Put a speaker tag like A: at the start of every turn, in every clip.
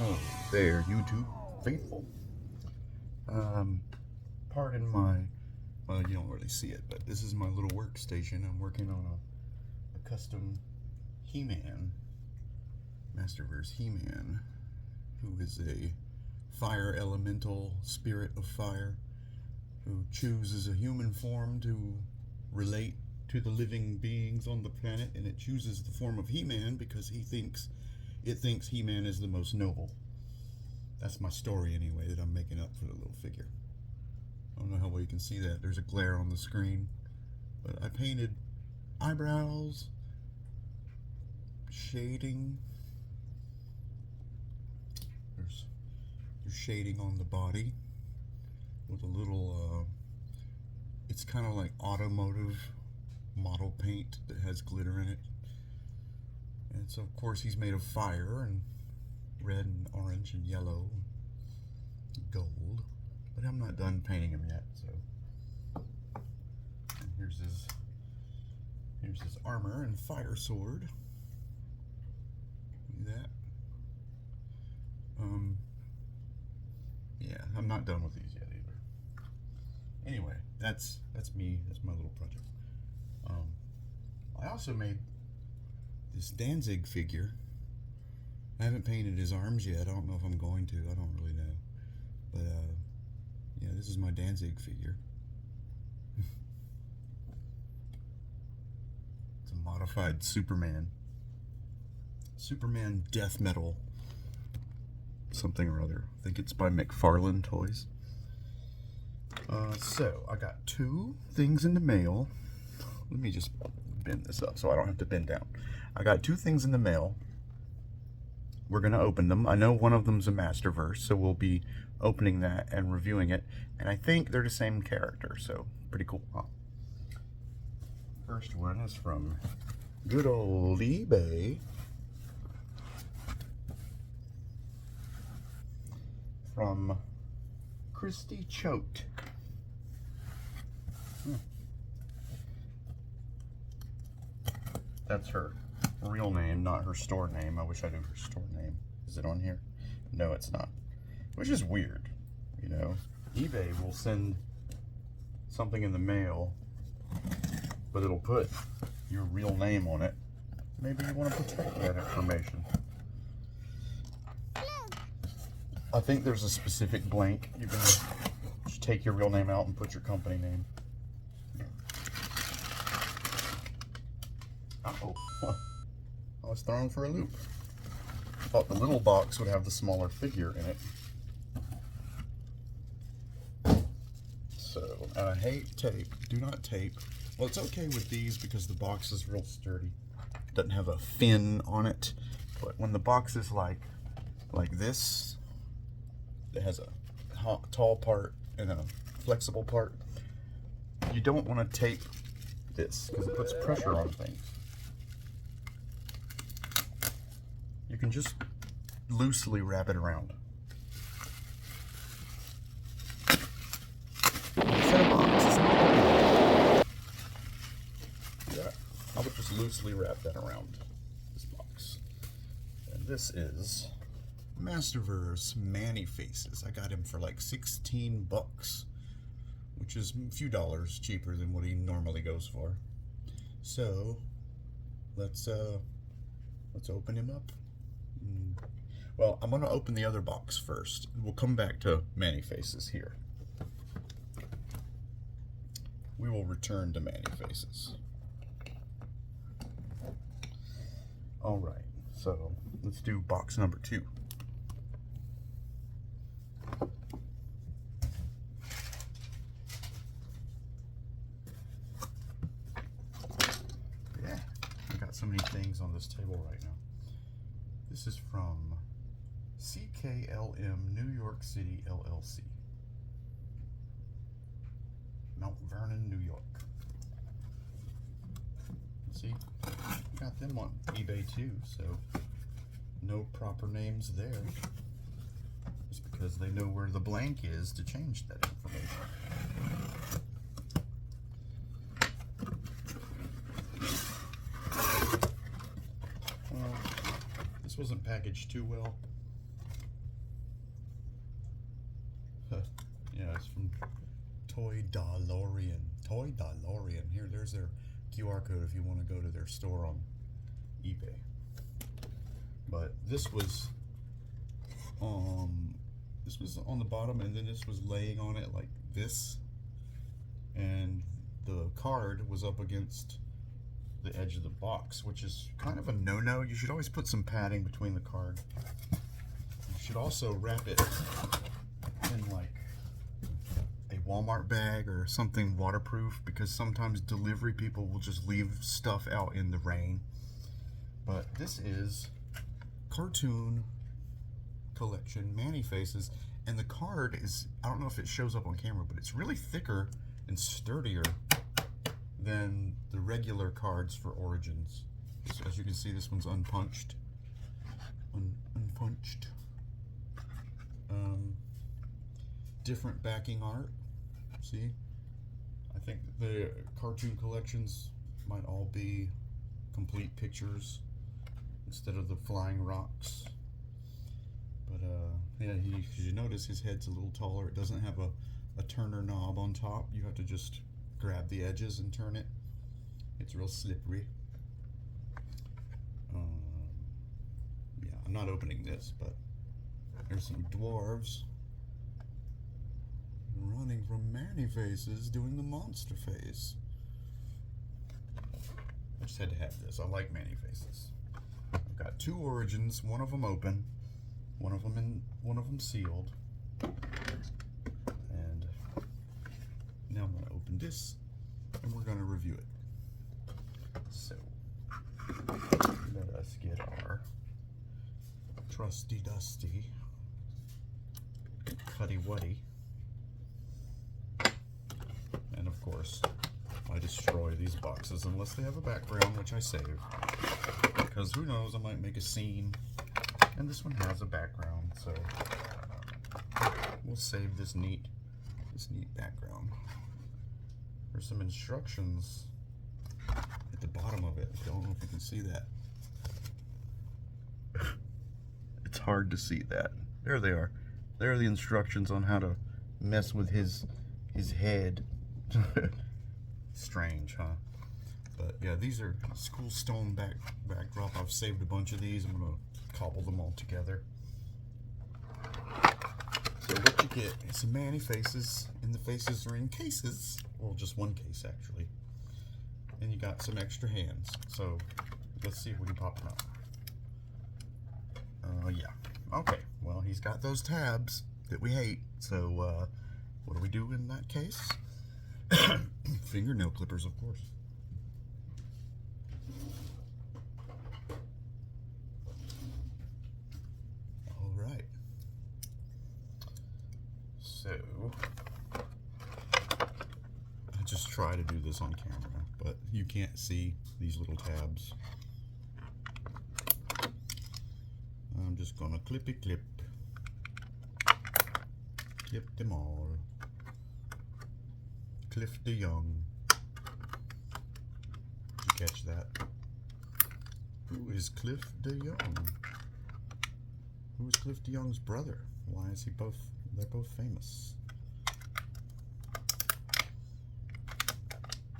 A: Oh, there, YouTube faithful. Pardon my, well, you don't really see it, but this is my little workstation. I'm working on a custom He-Man, Masterverse He-Man, who is a fire elemental, spirit of fire, who chooses a human form to relate to the living beings on the planet, and it chooses the form of He-Man because it thinks He-Man is the most noble. That's my story anyway that I'm making up for the little figure. I don't know how well you can see that. There's a glare on the screen. But I painted eyebrows, shading. There's shading on the body with a little, it's kind of like automotive model paint that has glitter in it. And so of course he's made of fire and red and orange and yellow and gold, but I'm not done painting him yet. So and here's his armor and fire sword. See that? Yeah, I'm not done with these yet either. Anyway, that's me. That's my little project. I also made this Danzig figure. I haven't painted his arms yet. I don't know if I'm going to. I don't really know. But, yeah, this is my Danzig figure. It's a modified Superman. Superman death metal. Something or other. I think it's by McFarlane Toys. So, I got 2 things in the mail. Let me just bend this up so I don't have to bend down. I got 2 things in the mail. We're going to open them. I know one of them's a Masterverse, so we'll be opening that and reviewing it. And I think they're the same character, so pretty cool, huh? First one is from good old eBay. From Christy Choate. That's her real name, not her store name. I wish I knew her store name. Is it on here? No, it's not. Which is weird, you know. eBay will send something in the mail, but it'll put your real name on it. Maybe you want to protect that information. I think there's a specific blank. You can just take your real name out and put your company name. Uh-oh. I was thrown for a loop. I thought the little box would have the smaller figure in it. So, I hate tape. Do not tape. Well, it's okay with these because the box is real sturdy. It doesn't have a fin on it. But when the box is like this, it has a tall part and a flexible part, you don't want to tape this because it puts pressure on things. You can just loosely wrap it around. Instead of boxes, yeah, I would just loosely wrap that around this box. And this is Masterverse Man-E-Faces. I got him for like 16 bucks, which is a few dollars cheaper than what he normally goes for. So let's open him up. Well, I'm going to open the other box first. We'll come back to Man-E-Faces here. We will return to Man-E-Faces. Alright, so let's do box number 2. Yeah, I got so many things on this table right now. This is from CKLM New York City LLC, Mount Vernon, New York. See, got them on eBay too, so no proper names there. Just because they know where the blank is to change that information. Well, this wasn't packaged too well. Yeah, it's from Toy DeLorean. Toy DeLorean. Here, there's their QR code if you want to go to their store on eBay. But this was on the bottom, and then this was laying on it like this, and the card was up against the edge of the box, which is kind of a no-no. You should always put some padding between the card. You should also wrap it in like a Walmart bag or something waterproof, because sometimes delivery people will just leave stuff out in the rain. But this is Cartoon Collection Man-E-Faces, and the card is, I don't know if it shows up on camera, but it's really thicker and sturdier than the regular cards for Origins. So as you can see, this one's unpunched. Unpunched. Different backing art. See? I think the Cartoon Collections might all be complete pictures instead of the flying rocks. But yeah, you notice his head's a little taller. It doesn't have a turner knob on top. You have to just grab the edges and turn it. It's real slippery. Yeah, I'm not opening this, but there's some dwarves running from Man-E-Faces doing the monster face. I just had to have this. I like Man-E-Faces. I've got 2 Origins, one of them open, one of them sealed. And now I'm going to open this, and we're going to review it. So, let us get our trusty dusty Cuddy Wuddy. And of course, I destroy these boxes unless they have a background, which I save. Because who knows, I might make a scene. And this one has a background, so we'll save this neat background. There's some instructions at the bottom of it. I don't know if you can see that. It's hard to see that. There they are. There are the instructions on how to mess with his head. Strange, huh? But yeah, these are school stone backdrop. I've saved a bunch of these. I'm gonna cobble them all together. So what you get is some Man-E-Faces, and the faces are in cases. Well, just one case actually. And you got some extra hands. So let's see if we can pop them out. Yeah. Okay. Well, he's got those tabs that we hate. So what do we do in that case? Fingernail clippers, of course. All right. So I just try to do this on camera, but you can't see these little tabs. I'm just gonna clippy clip. Clip them all. Cliff DeYoung. Did you catch that? Who is Cliff DeYoung? Who is Cliff DeYoung's brother? Why is he both? They're both famous.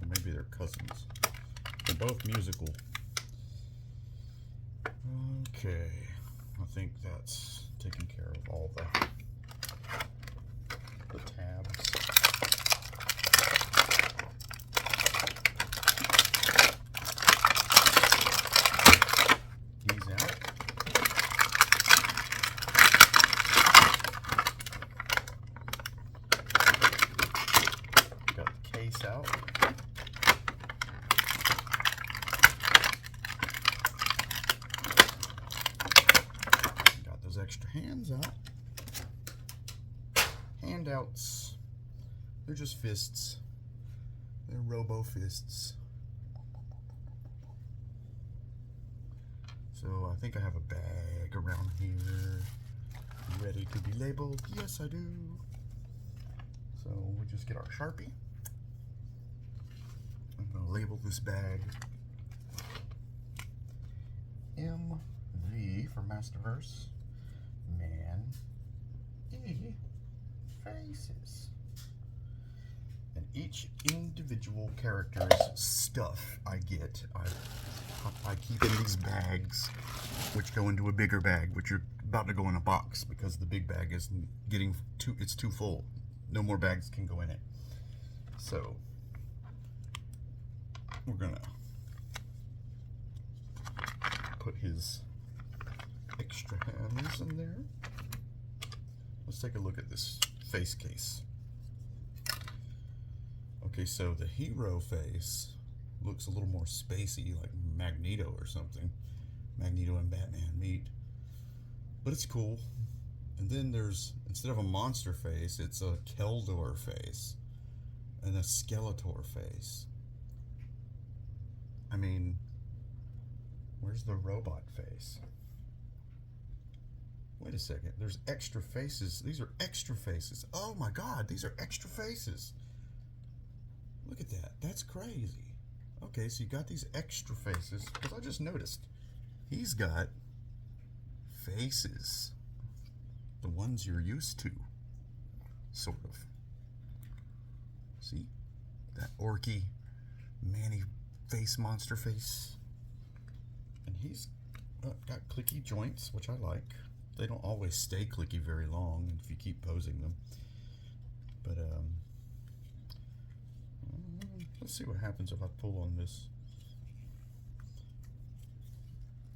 A: Or maybe they're cousins. They're both musical. Okay. I think that's taking care of all the tabs. These out. Got the case out. Extra hands out. Handouts. They're just fists. They're robo fists. So I think I have a bag around here ready to be labeled. Yes, I do. So we'll just get our Sharpie. I'm going to label this bag MV for Masterverse. Man-E faces. And each individual character's stuff I get, I keep in these bags, which go into a bigger bag, which are about to go in a box because the big bag is getting it's too full. No more bags can go in it. So we're gonna put his extra hands in there. Let's take a look at this face case. Okay, so the hero face looks a little more spacey, like Magneto or something. Magneto and Batman meet. But it's cool. And then there's, instead of a monster face, it's a Keldor face and a Skeletor face. I mean, where's the robot face? Wait a second, there's extra faces. These are extra faces. Oh my God, these are extra faces. Look at that, that's crazy. Okay, so you got these extra faces, because I just noticed he's got faces. The ones you're used to, sort of. See? That orky, Manny face, monster face. And he's got clicky joints, which I like. They don't always stay clicky very long if you keep posing them. But, let's see what happens if I pull on this.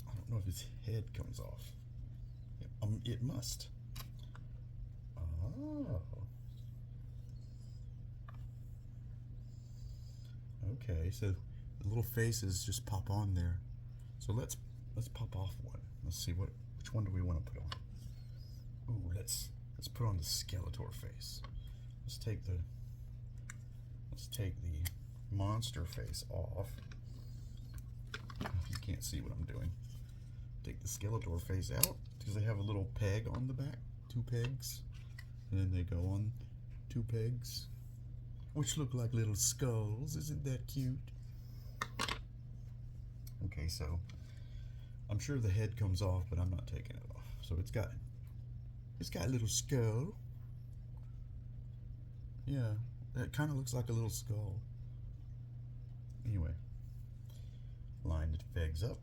A: I don't know if his head comes off. It must. Oh. Okay, so the little faces just pop on there. So let's pop off one. Let's see which one do we want to put on? Ooh, let's put on the Skeletor face. Let's take the monster face off. You can't see what I'm doing. Take the Skeletor face out because they have a little peg on the back, 2 pegs, and then they go on 2 pegs, which look like little skulls. Isn't that cute? Okay, so I'm sure the head comes off, but I'm not taking it off. So it's got a little skull. Yeah, that kind of looks like a little skull. Anyway, line the pegs up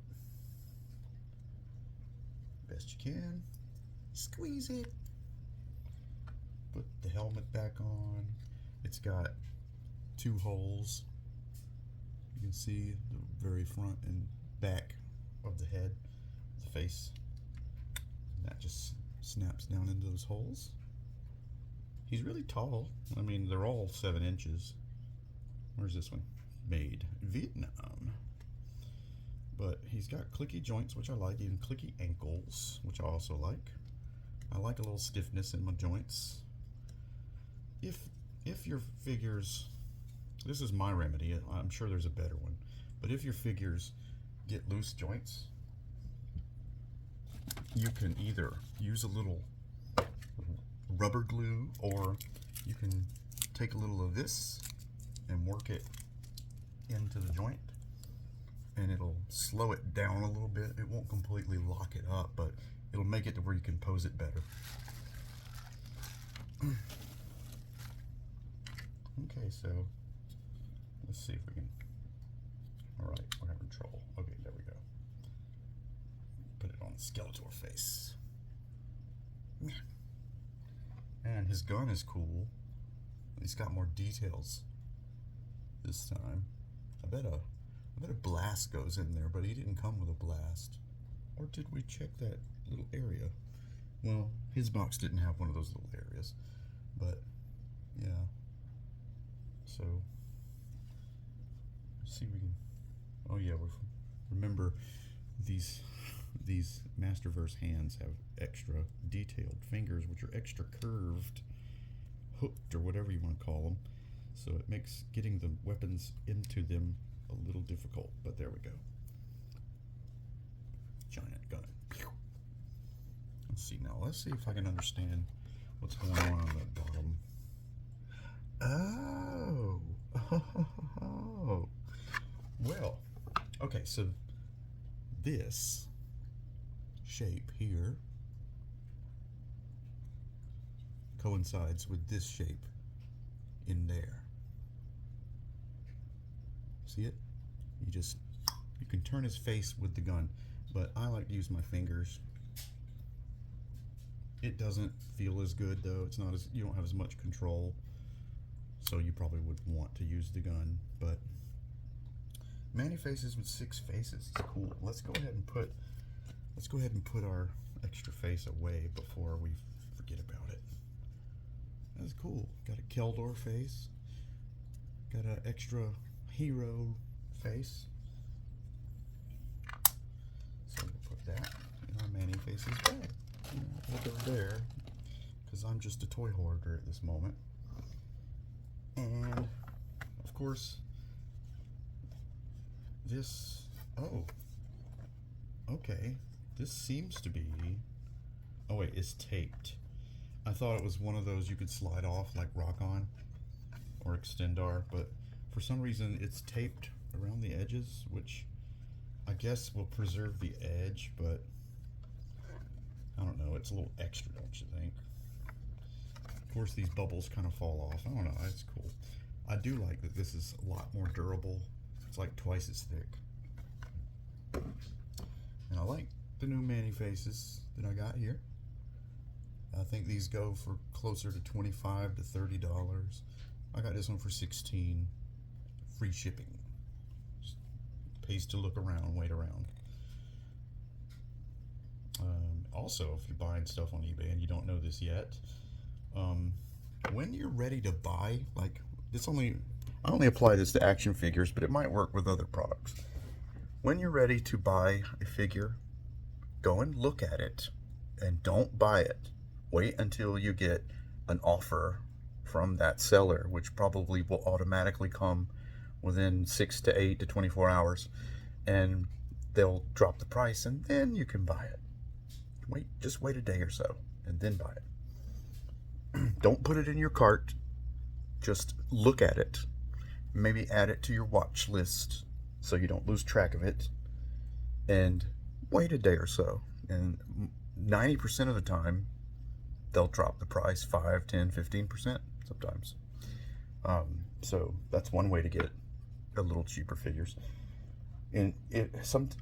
A: best you can. Squeeze it. Put the helmet back on. It's got 2 holes. You can see the very front and back of the head, the face. And that just snaps down into those holes. He's really tall. I mean, they're all 7 inches. Where's this one? Made Vietnam. But he's got clicky joints, which I like, even clicky ankles, which I also like. I like a little stiffness in my joints. If your figures, this is my remedy, I'm sure there's a better one, but if your figures get loose joints, you can either use a little rubber glue, or you can take a little of this and work it into the joint, and it'll slow it down a little bit. It won't completely lock it up, but it'll make it to where you can pose it better. Okay, so let's see if we can. Alright, we're having trouble. Okay, there we go. Put it on the Skeletor face. And his gun is cool. He's got more details this time. I bet a blast goes in there, but he didn't come with a blast. Or did we check that little area? Well, his box didn't have one of those little areas, but yeah. So let's see if we can. Oh yeah, remember these Masterverse hands have extra detailed fingers, which are extra curved, hooked, or whatever you want to call them. So it makes getting the weapons into them a little difficult, but there we go. Giant gun. Let's see now. Let's see if I can understand what's going on the bottom. Oh. Well, okay, so this shape here coincides with this shape in there. See it? You can turn his face with the gun, but I like to use my fingers. It doesn't feel as good though. It's not as, you don't have as much control, so you probably would want to use the gun. But Man-E-Faces with 6 faces is cool. Let's go ahead and put our extra face away before we forget about it. That's cool. Got a Keldor face. Got an extra hero face. So we'll put that in our Man-E-Faces bag. We'll go there, because I'm just a toy hoarder at this moment. And of course, this, oh, okay, this seems to be, oh wait, it's taped. I thought it was one of those you could slide off like Rock-On or Extendar, but for some reason it's taped around the edges, which I guess will preserve the edge, but I don't know, it's a little extra, don't you think? Of course, these bubbles kind of fall off. I don't know, it's cool. I do like that this is a lot more durable. It's like twice as thick. And I like the new Man-E-Faces that I got here. I think these go for closer to $25 to $30. I got this one for $16. Free shipping. Just pays to look around, wait around. Also, if you're buying stuff on eBay and you don't know this yet, when you're ready to buy, like this I only apply this to action figures, but it might work with other products. When you're ready to buy a figure, go and look at it and don't buy it. Wait until you get an offer from that seller, which probably will automatically come within 6 to 8 to 24 hours, and they'll drop the price, and then you can buy it. Just wait a day or so and then buy it. Don't put it in your cart. Just look at it. Maybe add it to your watch list so you don't lose track of it, and wait a day or so. And 90% of the time, they'll drop the price 5, 10, 15% sometimes. So that's one way to get a little cheaper figures. And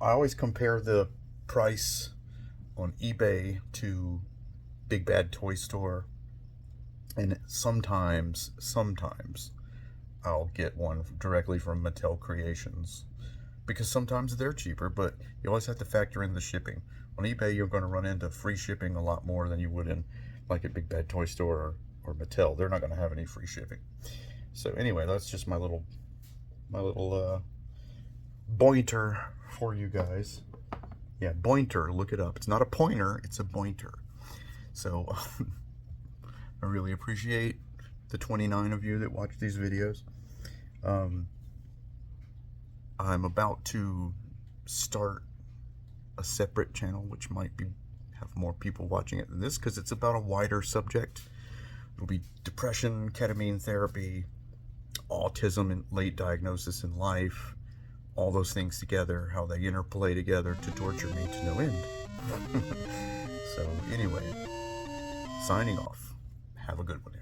A: I always compare the price on eBay to Big Bad Toy Store, and sometimes I'll get one directly from Mattel Creations, because sometimes they're cheaper, but you always have to factor in the shipping. On eBay, you're going to run into free shipping a lot more than you would in like at Big Bad Toy Store or Mattel. They're not going to have any free shipping. So anyway, that's just my little pointer for you guys. Yeah, pointer, look it up. It's not a pointer, it's a pointer. So I really appreciate the 29 of you that watch these videos. I'm about to start a separate channel, which might have more people watching it than this, because it's about a wider subject. It'll be depression, ketamine therapy, autism and late diagnosis in life, all those things together, how they interplay together to torture me to no end. So anyway, signing off. Have a good one.